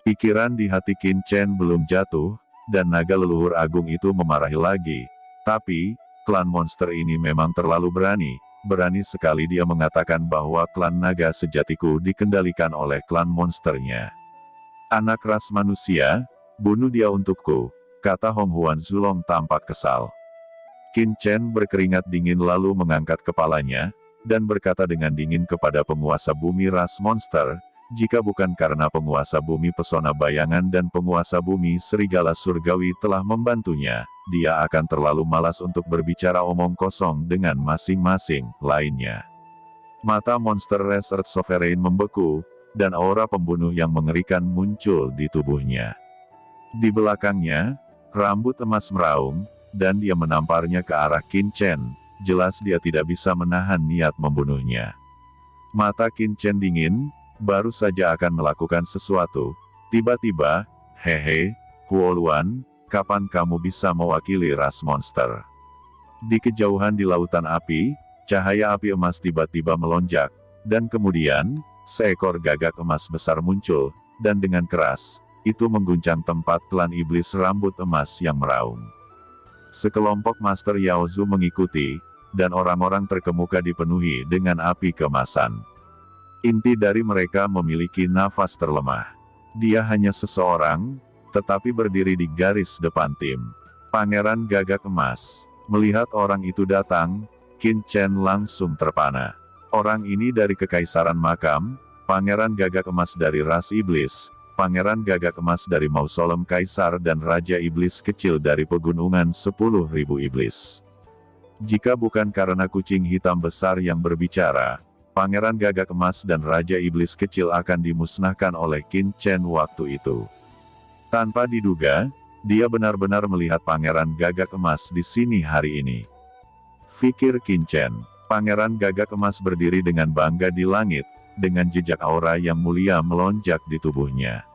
Pikiran di hati Qin Chen belum jatuh, dan naga leluhur agung itu memarahi lagi. Tapi, klan monster ini memang terlalu berani. Berani sekali dia mengatakan bahwa klan naga sejatiku dikendalikan oleh klan monsternya. Anak ras manusia, bunuh dia untukku, kata Hong Huan Zulong tampak kesal. Qin Chen berkeringat dingin lalu mengangkat kepalanya, dan berkata dengan dingin kepada penguasa bumi ras monster, jika bukan karena penguasa bumi pesona bayangan dan penguasa bumi serigala surgawi telah membantunya, dia akan terlalu malas untuk berbicara omong kosong dengan masing-masing lainnya. Mata monster Res Earth Sovereign membeku, dan aura pembunuh yang mengerikan muncul di tubuhnya. Di belakangnya, rambut emas meraung, dan dia menamparnya ke arah Qin Chen. Jelas dia tidak bisa menahan niat membunuhnya. Mata Qin Chen dingin, baru saja akan melakukan sesuatu. Tiba-tiba, hehe, Huoluan, kapan kamu bisa mewakili ras monster? Di kejauhan di lautan api, cahaya api emas tiba-tiba melonjak, dan kemudian, seekor gagak emas besar muncul, dan dengan keras, itu mengguncang tempat klan iblis rambut emas yang meraung. Sekelompok Master Yaozu mengikuti, dan orang-orang terkemuka dipenuhi dengan api kemasan. Inti dari mereka memiliki nafas terlemah. Dia hanya seseorang, tetapi berdiri di garis depan tim. Pangeran Gagak Emas. Melihat orang itu datang, Qin Chen langsung terpana. Orang ini dari Kekaisaran Makam, Pangeran Gagak Emas dari ras iblis, Pangeran Gagak Emas dari Mausolem Kaisar dan Raja Iblis Kecil dari Pegunungan 10.000 Iblis. Jika bukan karena kucing hitam besar yang berbicara, Pangeran Gagak Emas dan Raja Iblis Kecil akan dimusnahkan oleh Qin Chen waktu itu. Tanpa diduga, dia benar-benar melihat Pangeran Gagak Emas di sini hari ini. Fikir Qin Chen. Pangeran Gagak Emas berdiri dengan bangga di langit, dengan jejak aura yang mulia melonjak di tubuhnya.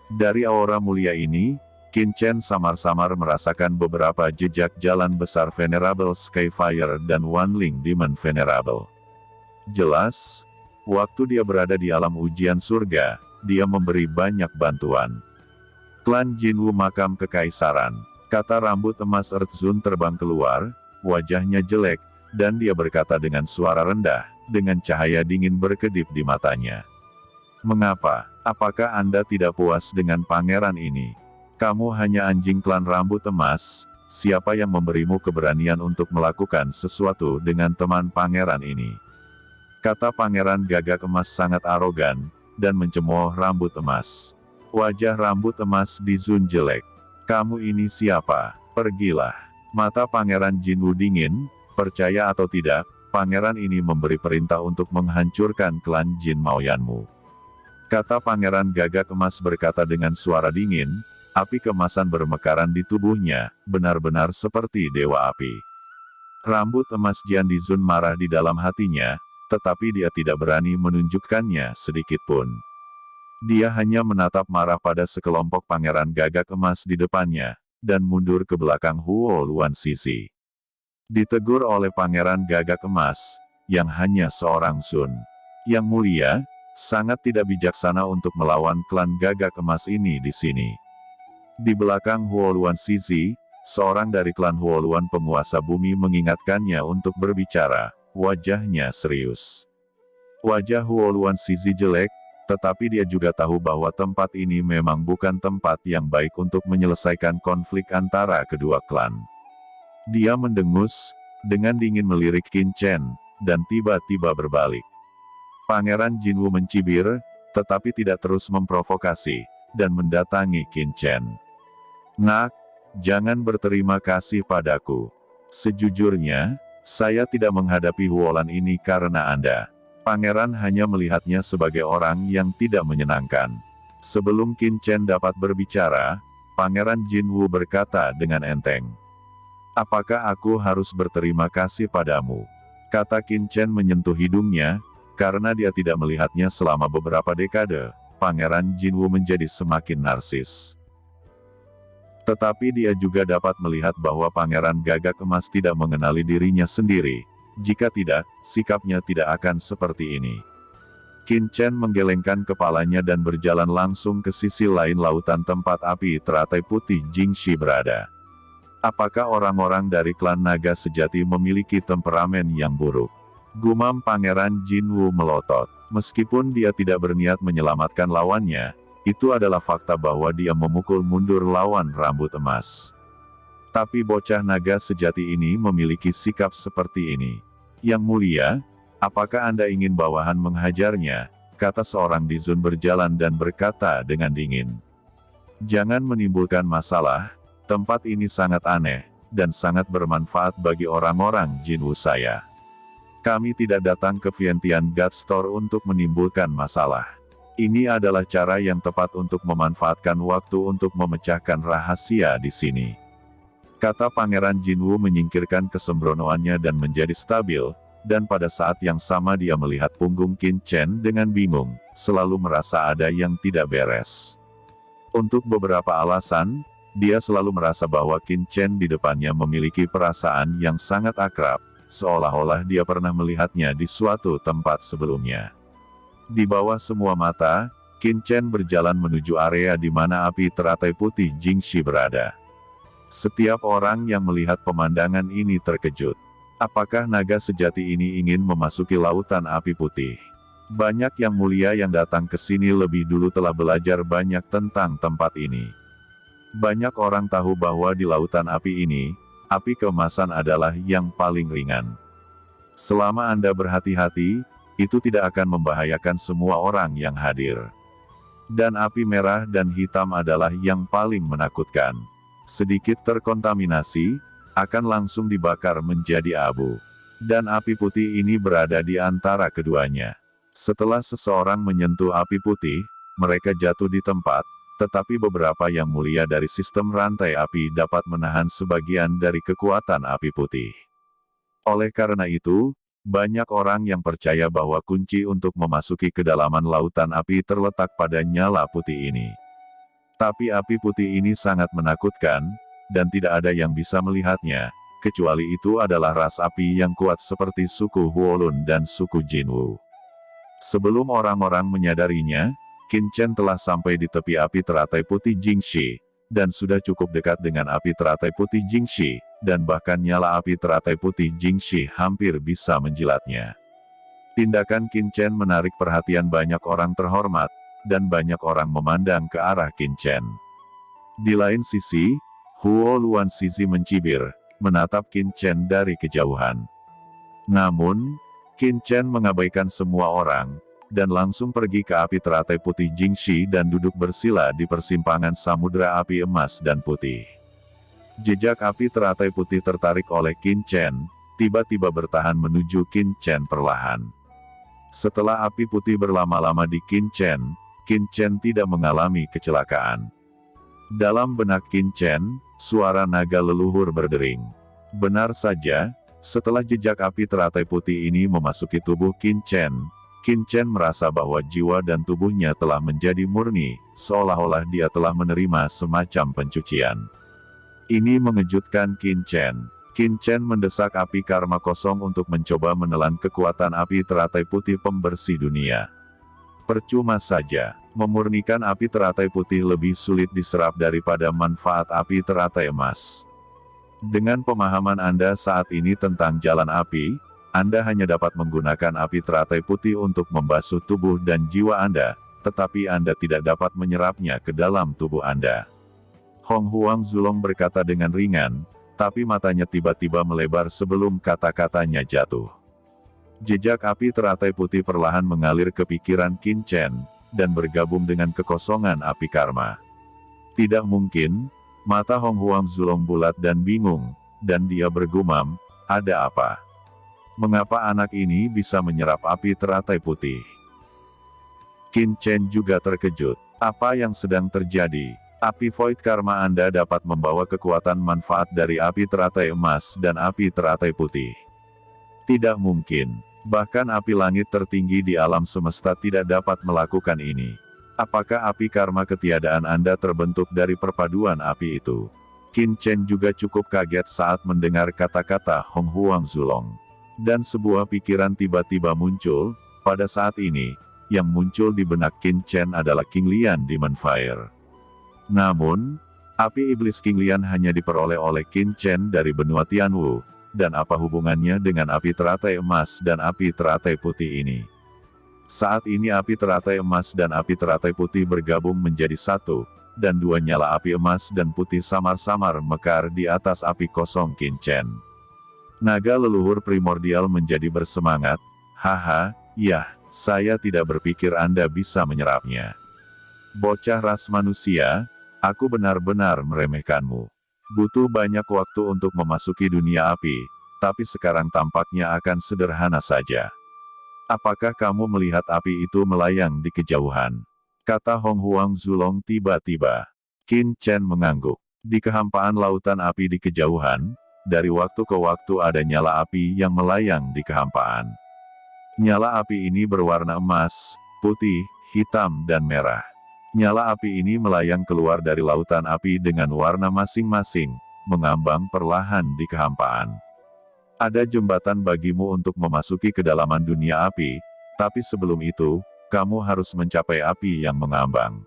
Dari aura mulia ini, Qin Chen samar-samar merasakan beberapa jejak jalan besar Venerable Skyfire dan Wanling Demon Venerable. Jelas, waktu dia berada di alam ujian surga, dia memberi banyak bantuan. Klan Jinwu Makam Kekaisaran, kata rambut emas Earth Zone terbang keluar, wajahnya jelek, dan dia berkata dengan suara rendah, dengan cahaya dingin berkedip di matanya. Mengapa? Apakah Anda tidak puas dengan pangeran ini? Kamu hanya anjing klan rambut emas, siapa yang memberimu keberanian untuk melakukan sesuatu dengan teman pangeran ini? Kata Pangeran Gagak Emas sangat arogan, dan mencemooh rambut emas. Wajah rambut emas di Zun jelek. Kamu ini siapa? Pergilah. Mata Pangeran Jinwu dingin, percaya atau tidak, pangeran ini memberi perintah untuk menghancurkan klan Jin Maoyanmu. Kata Pangeran Gagak Emas berkata dengan suara dingin, api kemasan bermekaran di tubuhnya, benar-benar seperti dewa api. Rambut emas Jian Dizun marah di dalam hatinya, tetapi dia tidak berani menunjukkannya sedikitpun. Dia hanya menatap marah pada sekelompok pangeran gagak emas di depannya, dan mundur ke belakang Huoluan Sisi. Ditegur oleh pangeran gagak emas, yang hanya seorang Sun. Yang mulia, sangat tidak bijaksana untuk melawan klan gagak emas ini di sini. Di belakang Huoluan Sisi, seorang dari klan Huoluan penguasa bumi mengingatkannya untuk berbicara. Wajahnya serius. Wajah Huoluan Sisi jelek, tetapi dia juga tahu bahwa tempat ini memang bukan tempat yang baik untuk menyelesaikan konflik antara kedua klan. Dia mendengus, dengan dingin melirik Qin Chen, dan tiba-tiba berbalik. Pangeran Jinwu mencibir, tetapi tidak terus memprovokasi, dan mendatangi Qin Chen. Nak, jangan berterima kasih padaku. Sejujurnya, saya tidak menghadapi Huolan ini karena Anda. Pangeran hanya melihatnya sebagai orang yang tidak menyenangkan. Sebelum Qin Chen dapat berbicara, Pangeran Jinwu berkata dengan enteng. Apakah aku harus berterima kasih padamu? Kata Qin Chen menyentuh hidungnya, karena dia tidak melihatnya selama beberapa dekade, Pangeran Jinwu menjadi semakin narsis. Tetapi dia juga dapat melihat bahwa Pangeran Gagak Emas tidak mengenali dirinya sendiri. Jika tidak, sikapnya tidak akan seperti ini. Qin Chen menggelengkan kepalanya dan berjalan langsung ke sisi lain lautan tempat api teratai putih Jingxi berada. Apakah orang-orang dari klan naga sejati memiliki temperamen yang buruk? Gumam Pangeran Jinwu melotot. Meskipun dia tidak berniat menyelamatkan lawannya, itu adalah fakta bahwa dia memukul mundur lawan rambut emas. Tapi bocah naga sejati ini memiliki sikap seperti ini. Yang mulia, apakah Anda ingin bawahan menghajarnya? Kata seorang Dizun berjalan dan berkata dengan dingin. Jangan menimbulkan masalah, tempat ini sangat aneh, dan sangat bermanfaat bagi orang-orang Jinwu saya. Kami tidak datang ke Vientiane God Store untuk menimbulkan masalah. Ini adalah cara yang tepat untuk memanfaatkan waktu untuk memecahkan rahasia di sini. Kata Pangeran Jinwu menyingkirkan kesembronoannya dan menjadi stabil, dan pada saat yang sama dia melihat punggung Qin Chen dengan bingung, selalu merasa ada yang tidak beres. Untuk beberapa alasan, dia selalu merasa bahwa Qin Chen di depannya memiliki perasaan yang sangat akrab, seolah-olah dia pernah melihatnya di suatu tempat sebelumnya. Di bawah semua mata, Qin Chen berjalan menuju area di mana api teratai putih Jingxi berada. Setiap orang yang melihat pemandangan ini terkejut. Apakah naga sejati ini ingin memasuki lautan api putih? Banyak yang mulia yang datang ke sini lebih dulu telah belajar banyak tentang tempat ini. Banyak orang tahu bahwa di lautan api ini, api keemasan adalah yang paling ringan. Selama Anda berhati-hati, itu tidak akan membahayakan semua orang yang hadir. Dan api merah dan hitam adalah yang paling menakutkan. Sedikit terkontaminasi, akan langsung dibakar menjadi abu. Dan api putih ini berada di antara keduanya. Setelah seseorang menyentuh api putih, mereka jatuh di tempat, tetapi beberapa yang mulia dari sistem rantai api dapat menahan sebagian dari kekuatan api putih. Oleh karena itu, banyak orang yang percaya bahwa kunci untuk memasuki kedalaman lautan api terletak pada nyala putih ini. Tapi api putih ini sangat menakutkan, dan tidak ada yang bisa melihatnya, kecuali itu adalah ras api yang kuat seperti suku Huolun dan suku Jinwu. Sebelum orang-orang menyadarinya, Qin Chen telah sampai di tepi api teratai putih Jingxi, dan sudah cukup dekat dengan api teratai putih Jingxi, dan bahkan nyala api teratai putih Jingxi hampir bisa menjilatnya. Tindakan Qin Chen menarik perhatian banyak orang terhormat, dan banyak orang memandang ke arah Qin Chen. Di lain sisi, Huo Luan Zizi mencibir, menatap Qin Chen dari kejauhan. Namun, Qin Chen mengabaikan semua orang, dan langsung pergi ke api teratai putih Jingxi dan duduk bersila di persimpangan samudera api emas dan putih. Jejak api teratai putih tertarik oleh Qin Chen, tiba-tiba bertahan menuju Qin Chen perlahan. Setelah api putih berlama-lama di Qin Chen tidak mengalami kecelakaan. Dalam benak Qin Chen, suara naga leluhur berdering. Benar saja, setelah jejak api teratai putih ini memasuki tubuh Qin Chen merasa bahwa jiwa dan tubuhnya telah menjadi murni, seolah-olah dia telah menerima semacam pencucian. Ini mengejutkan Qin Chen. Qin Chen mendesak api karma kosong untuk mencoba menelan kekuatan api teratai putih pembersih dunia. Percuma saja, memurnikan api teratai putih lebih sulit diserap daripada manfaat api teratai emas. Dengan pemahaman Anda saat ini tentang jalan api, Anda hanya dapat menggunakan api teratai putih untuk membasuh tubuh dan jiwa Anda, tetapi Anda tidak dapat menyerapnya ke dalam tubuh Anda. Hong Huang Zulong berkata dengan ringan, tapi matanya tiba-tiba melebar sebelum kata-katanya jatuh. Jejak api teratai putih perlahan mengalir ke pikiran Qin Chen, dan bergabung dengan kekosongan api karma. Tidak mungkin, mata Hong Huang Zulong bulat dan bingung, dan dia bergumam, ada apa? Mengapa anak ini bisa menyerap api teratai putih? Qin Chen juga terkejut. Apa yang sedang terjadi? Api void karma Anda dapat membawa kekuatan manfaat dari api teratai emas dan api teratai putih. Tidak mungkin. Bahkan api langit tertinggi di alam semesta tidak dapat melakukan ini. Apakah api karma ketiadaan Anda terbentuk dari perpaduan api itu? Qin Chen juga cukup kaget saat mendengar kata-kata Hong Huang Zulong. Dan sebuah pikiran tiba-tiba muncul, pada saat ini, yang muncul di benak Qin Chen adalah King Lian Demon Fire. Namun, api iblis King Lian hanya diperoleh oleh Qin Chen dari benua Tianwu, dan apa hubungannya dengan api teratai emas dan api teratai putih ini? Saat ini api teratai emas dan api teratai putih bergabung menjadi satu, dan dua nyala api emas dan putih samar-samar mekar di atas api kosong Qin Chen. Naga leluhur primordial menjadi bersemangat, haha, yah, saya tidak berpikir Anda bisa menyerapnya. Bocah ras manusia, aku benar-benar meremehkanmu. Butuh banyak waktu untuk memasuki dunia api, tapi sekarang tampaknya akan sederhana saja. Apakah kamu melihat api itu melayang di kejauhan? Kata Hong Huang Zulong tiba-tiba. Qin Chen mengangguk. Di kehampaan lautan api di kejauhan, dari waktu ke waktu ada nyala api yang melayang di kehampaan. Nyala api ini berwarna emas, putih, hitam dan merah. Nyala api ini melayang keluar dari lautan api dengan warna masing-masing, mengambang perlahan di kehampaan. Ada jembatan bagimu untuk memasuki kedalaman dunia api, tapi sebelum itu, kamu harus mencapai api yang mengambang.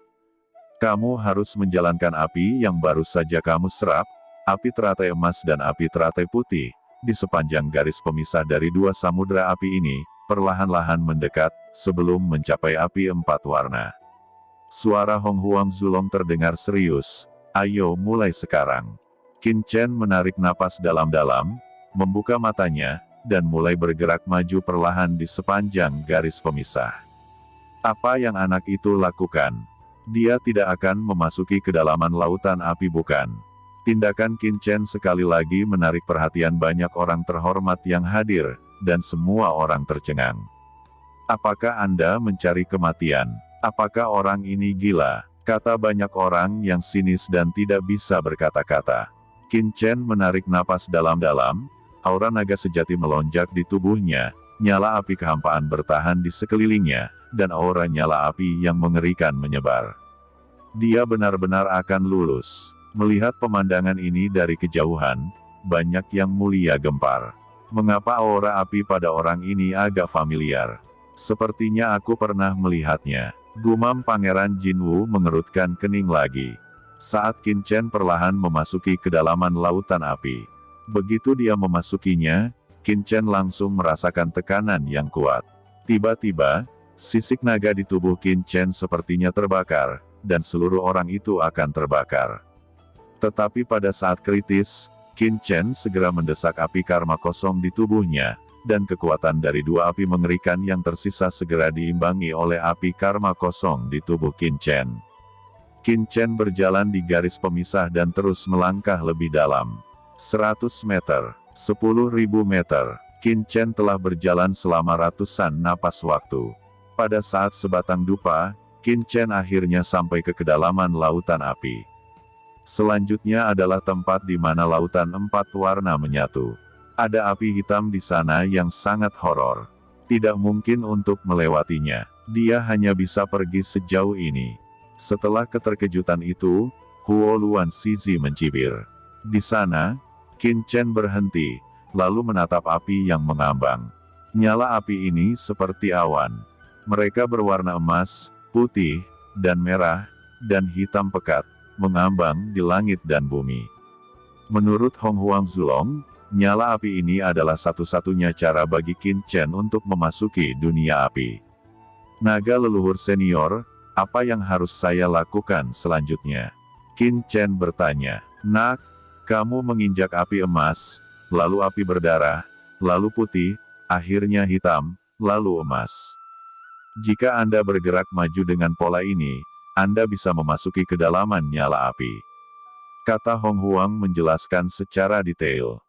Kamu harus menjalankan api yang baru saja kamu serap, api teratai emas dan api teratai putih, di sepanjang garis pemisah dari dua samudra api ini, perlahan-lahan mendekat, sebelum mencapai api 4 warna. Suara Hong Huang Zulong terdengar serius, ayo mulai sekarang. Qin Chen menarik napas dalam-dalam, membuka matanya, dan mulai bergerak maju perlahan di sepanjang garis pemisah. Apa yang anak itu lakukan? Dia tidak akan memasuki kedalaman lautan api bukan? Tindakan Qin Chen sekali lagi menarik perhatian banyak orang terhormat yang hadir, dan semua orang tercengang. Apakah Anda mencari kematian? Apakah orang ini gila? Kata banyak orang yang sinis dan tidak bisa berkata-kata. Qin Chen menarik napas dalam-dalam, aura naga sejati melonjak di tubuhnya, nyala api kehampaan bertahan di sekelilingnya, dan aura nyala api yang mengerikan menyebar. Dia benar-benar akan lulus. Melihat pemandangan ini dari kejauhan, banyak yang mulia gempar. Mengapa aura api pada orang ini agak familiar? Sepertinya aku pernah melihatnya. Gumam Pangeran Jinwu mengerutkan kening lagi. Saat Qin Chen perlahan memasuki kedalaman lautan api. Begitu dia memasukinya, Qin Chen langsung merasakan tekanan yang kuat. Tiba-tiba, sisik naga di tubuh Qin Chen sepertinya terbakar, dan seluruh orang itu akan terbakar. Tetapi pada saat kritis, Qin Chen segera mendesak api karma kosong di tubuhnya, dan kekuatan dari dua api mengerikan yang tersisa segera diimbangi oleh api karma kosong di tubuh Qin Chen. Qin Chen berjalan di garis pemisah dan terus melangkah lebih dalam. 100 meter, 10.000 meter, Qin Chen telah berjalan selama ratusan napas waktu. Pada saat sebatang dupa, Qin Chen akhirnya sampai ke kedalaman lautan api. Selanjutnya adalah tempat di mana lautan 4 warna menyatu. Ada api hitam di sana yang sangat horor. Tidak mungkin untuk melewatinya. Dia hanya bisa pergi sejauh ini. Setelah keterkejutan itu, Huo Luan Shizi mencibir. Di sana, Qin Chen berhenti, lalu menatap api yang mengambang. Nyala api ini seperti awan. Mereka berwarna emas, putih, dan merah, dan hitam pekat, mengambang di langit dan bumi. Menurut Hong Huang Zulong, nyala api ini adalah satu-satunya cara bagi Qin Chen untuk memasuki dunia api. Naga leluhur senior, apa yang harus saya lakukan selanjutnya? Qin Chen bertanya. Nak, kamu menginjak api emas, lalu api berdarah, lalu putih, akhirnya hitam, lalu emas. Jika Anda bergerak maju dengan pola ini, Anda bisa memasuki kedalaman nyala api. Kata Hong Huang menjelaskan secara detail.